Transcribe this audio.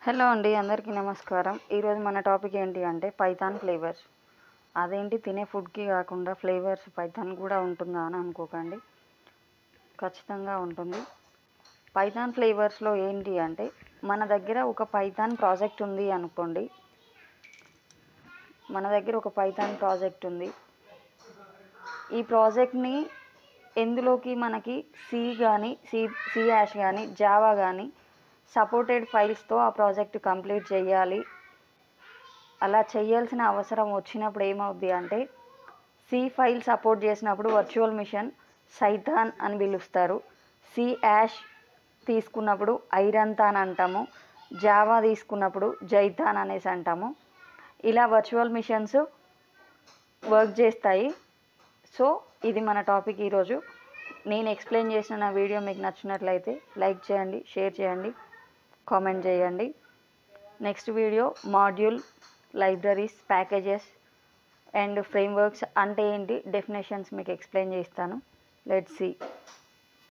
Hello అండి, అందరికీ నమస్కారం. ఈరోజు మన టాపిక్ ఏంటి అంటే పైథాన్ ఫ్లేవర్స్. అదేంటి తినే ఫుడ్కి కాకుండా ఫ్లేవర్స్ పైథాన్ కూడా ఉంటుందా అని అనుకోకండి, ఖచ్చితంగా ఉంటుంది. పైథాన్ ఫ్లేవర్స్లో ఏంటి అంటే మన దగ్గర ఒక పైథాన్ ప్రాజెక్ట్ ఉంది అనుకోండి. ఈ ప్రాజెక్ట్ని ఎందులోకి మనకి సి కానీ సి హ్యాష్ కానీ జావా కానీ సపోర్టెడ్ ఫైల్స్తో ఆ ప్రాజెక్ట్ కంప్లీట్ చేయాలి. అలా చేయాల్సిన అవసరం వచ్చినప్పుడు ఏమవుద్ది అంటే సి ఫైల్ సపోర్ట్ చేసినప్పుడు వర్చువల్ మిషన్ సైథాన్ అని పిలుస్తారు. సి హ్యాష్ తీసుకున్నప్పుడు ఐరంతాన్ అంటాము. జావా తీసుకున్నప్పుడు జైథాన్ అనేసి అంటాము. ఇలా వర్చువల్ మిషన్స్ వర్క్ చేస్తాయి. సో ఇది మన టాపిక్ ఈరోజు. నేను ఎక్స్ప్లెయిన్ చేసిన నా వీడియో మీకు నచ్చినట్లయితే లైక్ చేయండి, షేర్ చేయండి, కామెంట్ చేయండి. Next video module, libraries, packages and frameworks అంటే ఏంటి, డెఫినేషన్స్ మీకు ఎక్స్ప్లెయిన్ చేస్తాను. Let's see.